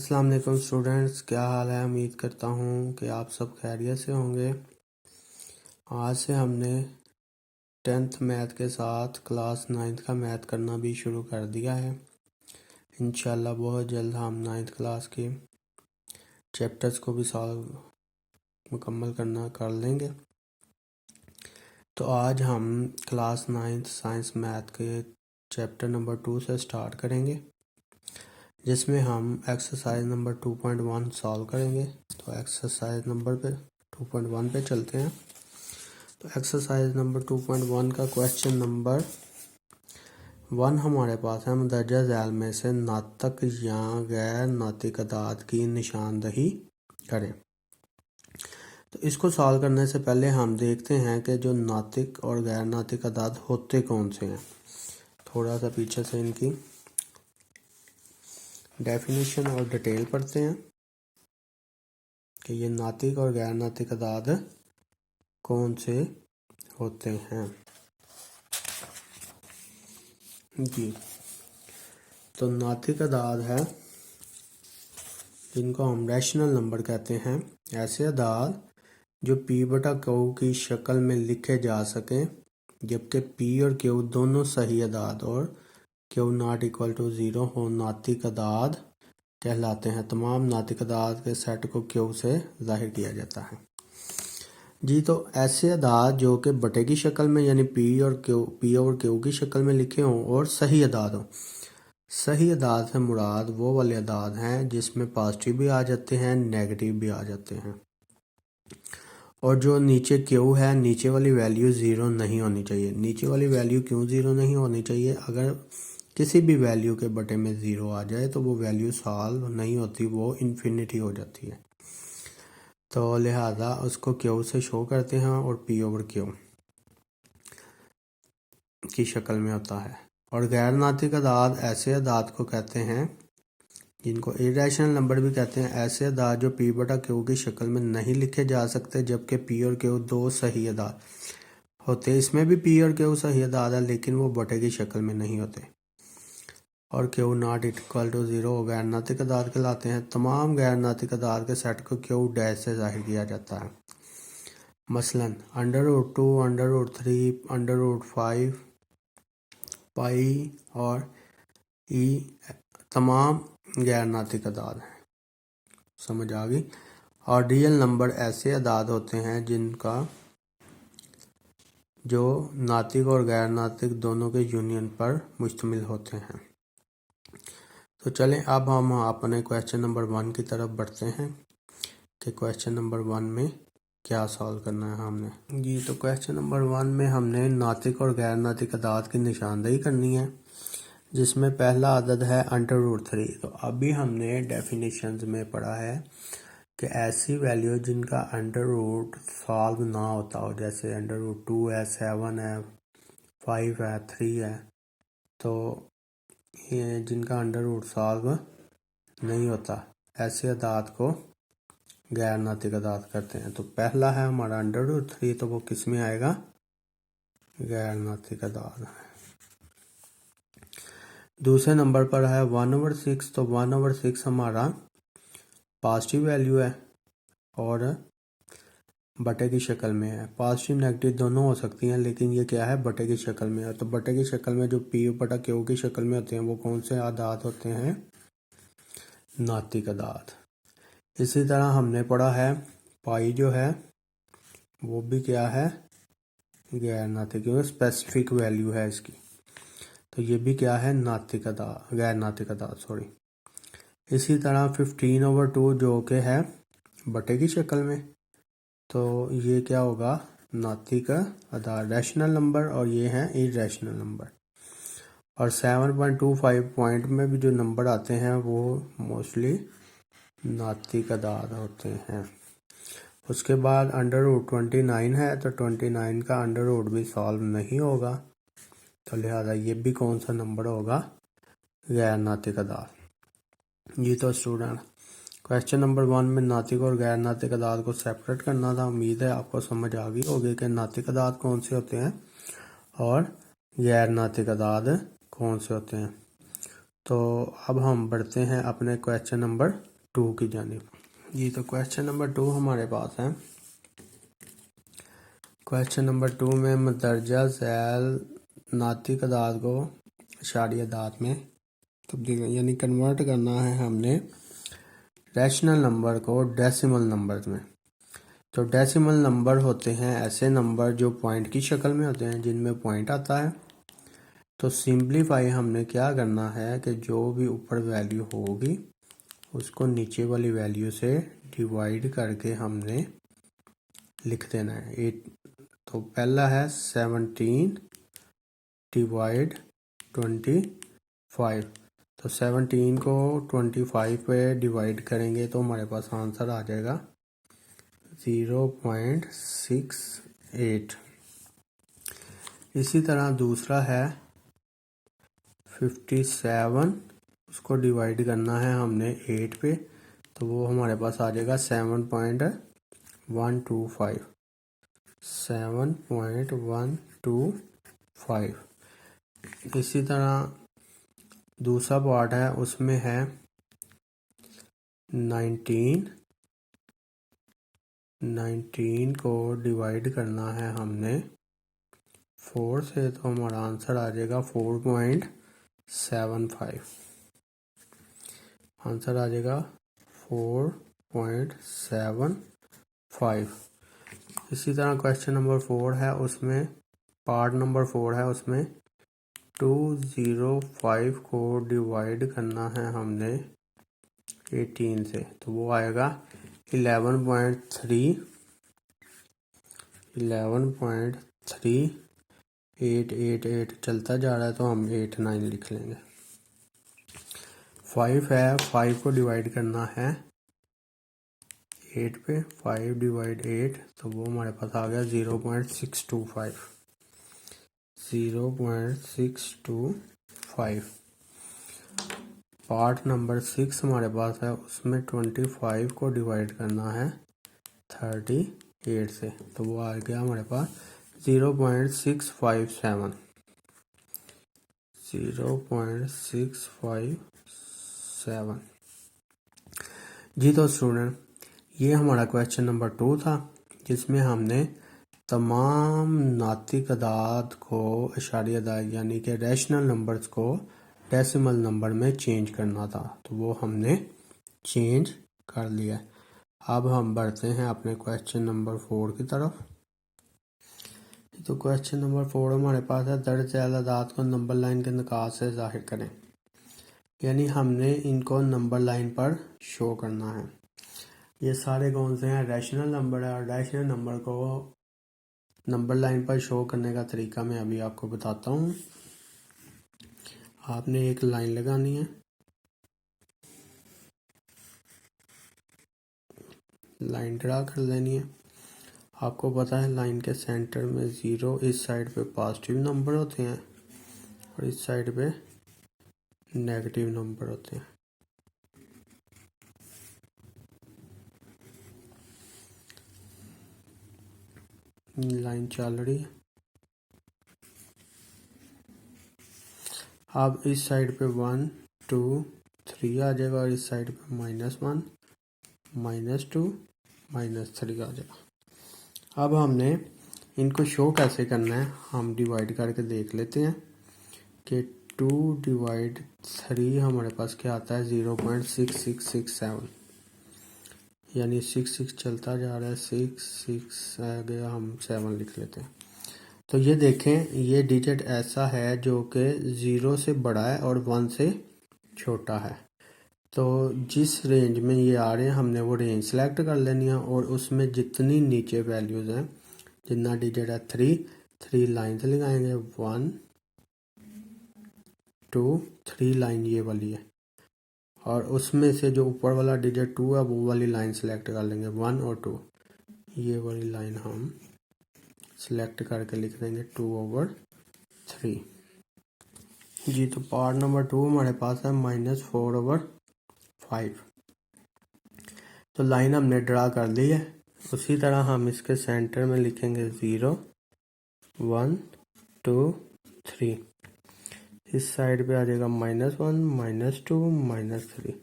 अस्सलाम वालेकुम स्टूडेंट्स, क्या हाल है। उम्मीद करता हूँ कि आप सब खैरियत से होंगे। आज से हमने 10th मैथ के साथ क्लास 9th का मैथ करना भी शुरू कर दिया है। इंशाल्लाह बहुत जल्द हम 9th क्लास के चैप्टर्स को भी सॉल्व मुकम्मल कर लेंगे। तो आज हम क्लास 9th साइंस मैथ के चैप्टर नंबर 2 से स्टार्ट करेंगे, जिसमें हम एक्सरसाइज नंबर 2.1 सॉल्व करेंगे। तो एक्सरसाइज नंबर 2.1 पे चलते हैं। तो एक्सरसाइज नंबर 2.1 का क्वेश्चन नंबर 1 हमारे पास है, मंदरजा झैल में से नातिक या गैर नातिक अदाद की निशानदही करें। तो इसको सॉल्व करने से पहले हम देखते हैं कि जो नातिक और गैर नातिक अदाद होते कौन से हैं। थोड़ा सा पीछे से इनकी डेफिनेशन और डिटेल पढ़ते हैं कि ये नातिक और गैर नातिक अदाद कौन से होते हैं जी। तो नातिक अदाद है जिनको हम रैशनल नंबर कहते हैं, ऐसे अदाद जो पी बटा क्यू की शक्ल में लिखे जा सकें, जबकि पी और क्यू दोनों सही अदाद और क्यू नॉट इक्वल टू 0 हो, नातिक अदाद कहलाते हैं। तमाम नातिक अदाद के सेट को क्यू से जाहिर किया जाता है जी। तो ऐसे अदाद जो कि बटे की शक्ल में यानी पी और क्यू की शक्ल में लिखे हों और सही अदाद हो। सही अदाद से मुराद वो वाले अदाद हैं जिसमें पॉजिटिव भी आ जाते हैं, नेगेटिव भी आ जाते हैं। और जो नीचे क्यू है, नीचे वाली वैल्यू 0 नहीं होनी चाहिए। नीचे वाली वैल्यू क्यों 0 नहीं होनी चाहिए? अगर किसी भी वैल्यू के बटे में 0 आ जाए तो वो वैल्यू सॉल्व नहीं होती, वो इन्फिनिटी हो जाती है। तो लिहाजा उसको क्यू से शो करते हैं और पी ओवर क्यू की शक्ल में होता है। और गैर नातिक अदाद ऐसे अदाद को कहते हैं जिनको इरेशनल नंबर भी कहते हैं। ऐसे अदाद जो पी बटा क्यू की शक्ल में नहीं लिखे जा सकते, जबकि पी और क्यू दो सही अदाद होते। इसमें भी पी और क्यू सही अदाद है, लेकिन वो बटे की शक्ल में नहीं होते। और क्यू नॉट इक्वल टू 0 गैर नातिक अदाद कहलाते हैं। तमाम गैर नातिक अदाद के सेट को क्यू डैश से जाहिर किया जाता है। मसलन √2, √3, √5, पाई और ई तमाम गैर नातिक अदाद हैं। समझ आ गई। और रियल नंबर ऐसे अदाद होते हैं जिनका जो नातिक और गैर नातिक दोनों के यूनियन पर मुश्तमिल होते हैं। तो चलें अब हम अपने क्वेश्चन नंबर 1 की तरफ बढ़ते हैं कि क्वेश्चन नंबर 1 में क्या सॉल्व करना है हमने जी। तो क्वेश्चन नंबर 1 में हमने नातिक और गैर नातिक अदाद की निशानदेही करनी है, जिसमें पहला अदद है √3। तो अभी हमने डेफिनेशंस में पढ़ा है कि ऐसी वैल्यू जिनका अंडर रूट सॉल्व ना होता हो, जैसे √2 है, 7 है, 5 है, 3 है, तो ये जिनका अंडर रूट सॉल्व नहीं होता, ऐसे अदाद को गैर नातिक अदाद करते हैं। तो पहला है हमारा √3, तो वो किस में आएगा? गैर नातिक अदाद। दूसरे नंबर पर है 1/6। तो 1/6 हमारा पॉजिटिव वैल्यू है और बटे की शक्ल में है। पॉजिटिव नेगेटिव दोनों हो सकती हैं, लेकिन ये क्या है? बटे की शक्ल में है। तो बटे की शक्ल में जो पी बटा क्यू की शक्ल में होते हैं वो कौन से अदाद होते हैं? नातिक अदाद। इसी तरह हमने पढ़ा है पाई जो है वो भी क्या है? गैर नातिक, क्योंकि स्पेसिफिक वैल्यू है इसकी। तो ये भी क्या है? नातिक अदाद, गैर नातिक अदाद सॉरी। इसी तरह 15/2 जो कि है बटे की शक्ल में, तो ये क्या होगा? नातिक अदाद, रैशनल नंबर, और ये है इरेशनल नंबर। और 7.25 पॉइंट में भी जो नंबर आते हैं वो मोस्टली नातिक अदाद होते हैं। उसके बाद √29 है, तो 29 का अंडर रूट भी सॉल्व नहीं होगा, तो लिहाजा ये भी कौन सा नंबर होगा? गैर नातिक अदाद। ये तो स्टूडेंट क्वेश्चन नंबर 1 में नातिक और गैर नातिक अदाद को सेपरेट करना था। उम्मीद है आपको समझ आ गई होगी कि नातिक अदाद कौन से होते हैं और गैर नातिक अदाद कौन से होते हैं। तो अब हम बढ़ते हैं अपने क्वेश्चन नंबर 2 की जानिब। जी तो क्वेश्चन नंबर 2 हमारे पास है। क्वेश्चन नंबर 2 में मदरजा झैल नाती तादाद को इशारिया दाद में तब्दील यानी कन्वर्ट करना है हमने रैशनल नंबर को डेसिमल नंबर में। तो डेसिमल नंबर होते हैं ऐसे नंबर जो पॉइंट की शक्ल में होते हैं, जिनमें पॉइंट आता है। तो सिंपलीफाई हमने क्या करना है कि जो भी ऊपर वैल्यू होगी उसको नीचे वाली वैल्यू से डिवाइड करके हमने लिख देना है। 8 तो पहला है 17 डिवाइड 25। तो 17 को 25 पे डिवाइड करेंगे तो हमारे पास आंसर आ जाएगा 0.68। इसी तरह दूसरा है 57, उसको डिवाइड करना है हमने 8 पे, तो वो हमारे पास आ जाएगा 7.125। 7.125। इसी तरह दूसरा पार्ट है, उसमें है 19 को डिवाइड करना है हमने 4 से, तो हमारा आंसर आ जाएगा 4.75। आंसर आ जाएगा 4.75। इसी तरह क्वेश्चन नंबर 4 है, उसमें पार्ट नंबर 4 है, उसमें 205 को डिवाइड करना है हमने 18 से, तो वो आएगा 11.3888 चलता जा रहा है, तो हम 89 लिख लेंगे। 5 है, 5 को डिवाइड करना है 8 पे, 5 डिवाइड 8, तो वो हमारे पास आ गया 0.625। 0.625। पार्ट नंबर 6 हमारे पास है, उसमें 25 को डिवाइड करना है 38 से, तो वो आ गया हमारे पास 0.657। 0.657। जी तो स्टूडेंट, ये हमारा क्वेश्चन नंबर 2 था, जिसमें हमने तमाम नातिक अदाद को इशारिया दाद यानी कि रैशनल नंबर्स को डेसिमल नंबर में चेंज करना था, तो वो हमने चेंज कर लिया। अब हम बढ़ते हैं अपने क्वेश्चन नंबर 4 की तरफ। तो क्वेश्चन नंबर 4 हमारे पास है, दर्ज झैल अदाद को नंबर लाइन के निकात से जाहिर करें। यानी हमने इनको नंबर लाइन पर शो करना है। ये सारे कौन से हैं? रैशनल नंबर है, और रैशनल नंबर को नंबर लाइन पर शो करने का तरीका मैं अभी आपको बताता हूँ। आपने एक लाइन लगानी है, लाइन ड्रा कर लेनी है। आपको पता है लाइन के सेंटर में 0, इस साइड पे पॉजिटिव नंबर होते हैं और इस साइड पे नेगेटिव नंबर होते हैं। लाइन चल रही है। अब इस साइड पे 1 2 3 आ जाएगा और इस साइड पे -1 -2 -3 आ जाएगा। अब हमने इनको शो कैसे करना है, हम डिवाइड करके देख लेते हैं कि 2 डिवाइड 3 हमारे पास क्या आता है 0.6667, यानी 6 चलता जा रहा है, 6 आ गया, हम 7 लिख लेते हैं। तो ये देखें, ये डिजिट ऐसा है जो कि 0 से बड़ा है और 1 से छोटा है। तो जिस रेंज में ये आ रहे हैं हमने वो रेंज सेलेक्ट कर लेनी है, और उसमें जितनी नीचे वैल्यूज़ हैं, जितना डिजिट है 3 लाइन से लगाएंगे, 1 2 3 लाइन ये वाली है, और उसमें से जो ऊपर वाला डिजिट 2 है वो वाली लाइन सेलेक्ट कर लेंगे, 1 और 2 ये वाली लाइन हम सेलेक्ट करके लिख देंगे 2/3। जी तो पार्ट नंबर 2 हमारे पास है -4/5। तो लाइन हमने ड्रा कर ली है। उसी तरह हम इसके सेंटर में लिखेंगे 0 1 2 3। इस साइड पे आ जाएगा -1 -2 -3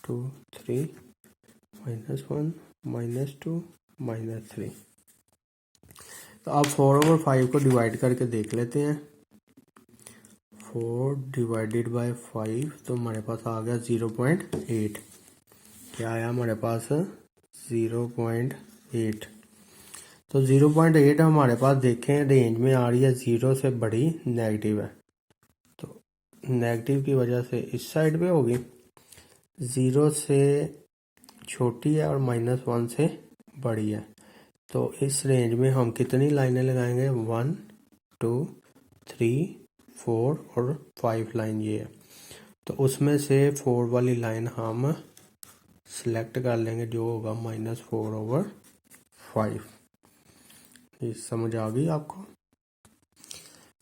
2 3 -1 -2 -3। तो अब 4/5 को डिवाइड करके देख लेते हैं। 4 डिवाइडेड बाय 5 तो हमारे पास आ गया 0.8। क्या आया हमारे पास? 0.8। तो 0.8 हमारे पास देखें रेंज में आ रही है, 0 से बड़ी नेगेटिव है, तो नेगेटिव की वजह से इस साइड पे होगी, 0 से छोटी है और -1 से बड़ी है। तो इस रेंज में हम कितनी लाइनें लगाएंगे? 1 2 3 4 और 5 लाइन ये है। तो उसमें से 4 वाली लाइन हम सिलेक्ट कर लेंगे, जो होगा -4/5। ये समझ आ गई आपको?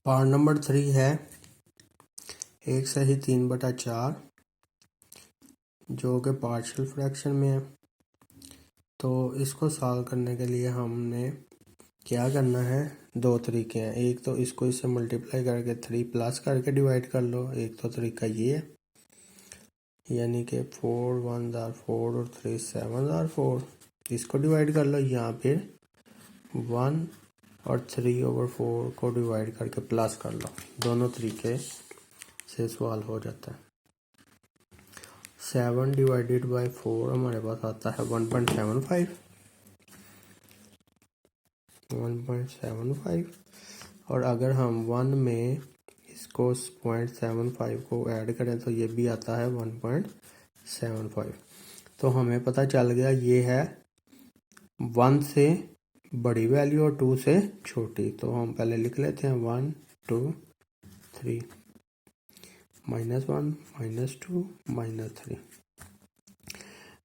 पार्ट नंबर 3 है 1/3/4, जो कि पार्शियल फ्रैक्शन में है। तो इसको सॉल्व करने के लिए हमने क्या करना है? दो तरीके हैं। एक तो इसको इससे मल्टीप्लाई करके 3 प्लस करके डिवाइड कर लो, एक तो तरीका ये है, यानी कि 4 1 आर 4 और 3 7 आर 4, इसको डिवाइड कर लो। यहाँ पे 1 और 3/4 को डिवाइड करके प्लस कर लो। दोनों तरीके से सवाल हो जाता है। 7 डिवाइडेड बाय 4 हमारे पास आता है 1.75। 1.75 और अगर हम 1 में इसको 0.75 को ऐड करें तो ये भी आता है 1.75। तो हमें पता चल गया ये है 1 से बड़ी वैल्यू और 2 से छोटी। तो हम पहले लिख लेते हैं 1 2 3 -1 -2 -3।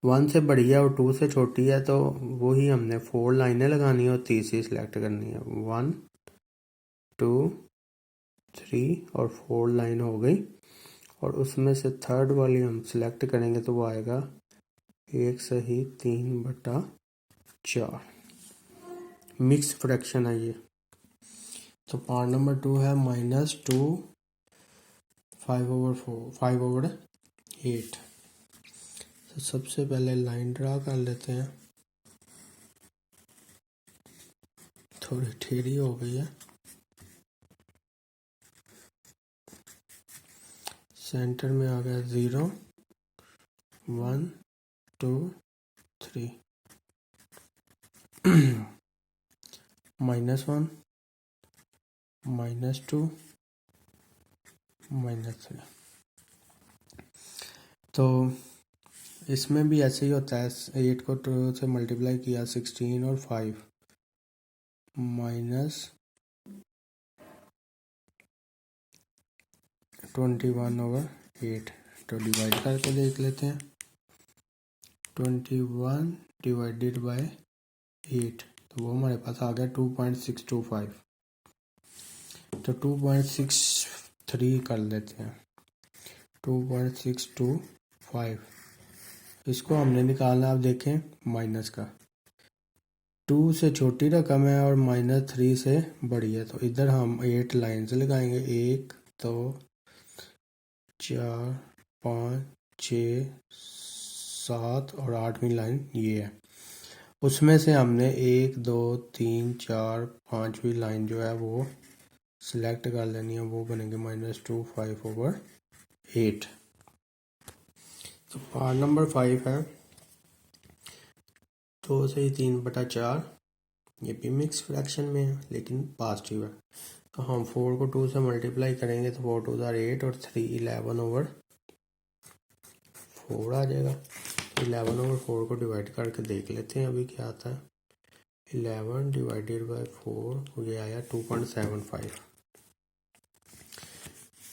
1 से बड़ी है और 2 से छोटी है, तो वही हमने 4 लाइनें लगानी है और तीसरी सिलेक्ट करनी है। 1 2 3 और 4 लाइन हो गई, और उसमें से थर्ड वाली हम सिलेक्ट करेंगे तो वो आएगा 1/3/4। मिक्स फ्रैक्शन है ये। तो पार्ट नंबर 2 है -2 5/8। तो सबसे पहले लाइन ड्रा कर लेते हैं, थोड़ी टेढ़ी हो गई है। सेंटर में आ गया 0 1 2 3 -1 -2 -3। तो इसमें भी ऐसे ही होता है। 8 को 2 से मल्टीप्लाई किया 16 और 5 -21/8। तो डिवाइड करके देख लेते हैं। 21 डिवाइडेड बाय 8 तो वो हमारे पास आ गया 2.625। तो 2.63 कर लेते हैं। 2.625 इसको हमने निकालना। आप देखें माइनस का, 2 से छोटी रकम है और -3 से बड़ी है, तो इधर हम 8 लाइन से लगाएंगे। 1 2 4 5 6 7 और 8वीं लाइन ये है। उसमें से हमने 1 2 3 4 5वीं लाइन जो है वो सिलेक्ट कर लेनी है, वो बनेंगे -2 5/8। तो पार्ट नंबर 5 है 2/3/4। ये भी मिक्स फ्रैक्शन में है लेकिन पॉजिटिव है। तो हम 4 को 2 से मल्टीप्लाई करेंगे तो 4 2 8 और 3 11/4 आ जाएगा। 11/4 को डिवाइड करके देख लेते हैं अभी क्या आता है। 11 डिवाइडेड बाय 4 ये आया 2.75।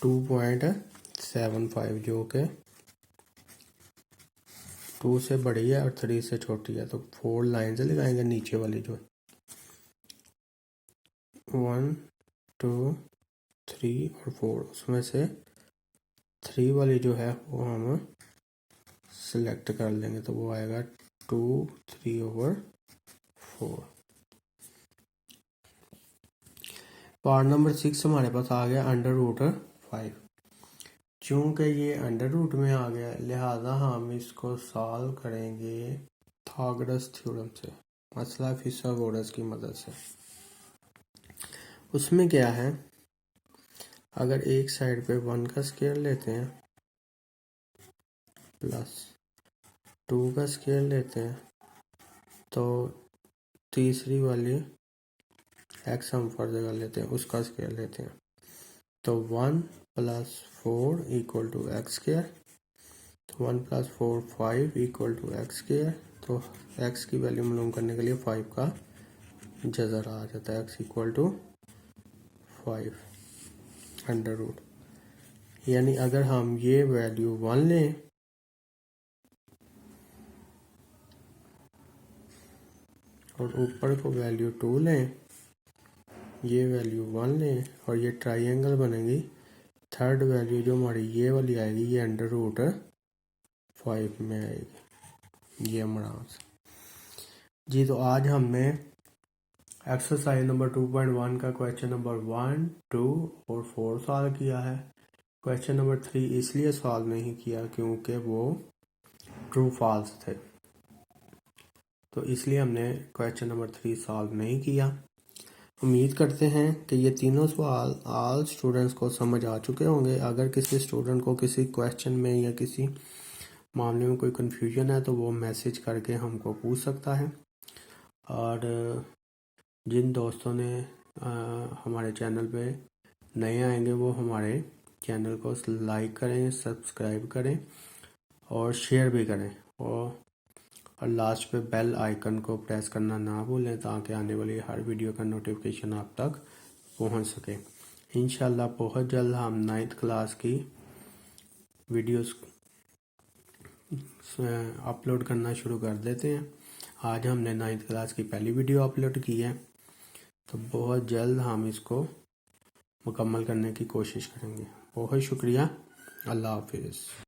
2.75 जो कि 2 से बड़ी है और 3 से छोटी है। तो 4 लाइन से लगाएंगे नीचे वाली जो 1 2 3 और 4, उसमें से 3 वाली जो है वो हम सिलेक्ट कर लेंगे, तो वो आएगा 2 3/4। पार्ट नंबर 6 हमारे पास आ गया √5, चूँकि ये अंडर रूट में आ गया लिहाजा हम इसको सॉल्व करेंगे थागरस थ्योरम से, मसला फिथागोरस की मदद से। उसमें क्या है, अगर एक साइड पे 1 का स्क्वायर लेते हैं प्लस 2 का स्क्वायर लेते हैं तो तीसरी वाली एक्स हम फर्ज कर लेते हैं, उसका स्क्वायर लेते हैं तो 1 + 4 = एक्स स्क्वायर, तो 1 + 4 5 = एक्स स्क्वायर। तो एक्स की वैल्यू मालूम करने के लिए 5 का जज़र आ जाता है, x = 5 अंडर रूट। यानी अगर हम ये वैल्यू 1 लें और ऊपर को वैल्यू 2 लें, ये वैल्यू 1 लें और ये ट्राइंगल बनेगी, थर्ड वैल्यू जो हमारी ये वाली आएगी ये अंडर रूट 5 में आएगी। ये हमारा आंसर जी। तो आज हमने एक्सरसाइज नंबर 2.1 का क्वेश्चन नंबर 1, 2 और 4 सॉल्व किया है। क्वेश्चन नंबर 3 इसलिए सॉल्व नहीं किया क्योंकि वो ट्रू फॉल्स थे, तो इसलिए हमने क्वेश्चन नंबर 3 सॉल्व नहीं किया। उम्मीद करते हैं कि ये तीनों सवाल ऑल स्टूडेंट्स को समझ आ चुके होंगे। अगर किसी स्टूडेंट को किसी क्वेश्चन में या किसी मामले में कोई कन्फ्यूजन है तो वो मैसेज करके हमको पूछ सकता है। और जिन दोस्तों ने हमारे चैनल पे नए आएंगे वो हमारे चैनल को लाइक करें, सब्सक्राइब करें और शेयर भी करें, और लास्ट पे बेल आइकन को प्रेस करना ना भूलें ताकि आने वाली हर वीडियो का नोटिफिकेशन आप तक पहुंच सके। इंशाल्लाह बहुत जल्द हम 9th क्लास की वीडियोस अपलोड करना शुरू कर देते हैं। आज हमने 9th क्लास की पहली वीडियो अपलोड की है, तो बहुत जल्द हम इसको मुकम्मल करने की कोशिश करेंगे। बहुत शुक्रिया, अल्लाह हाफिज़।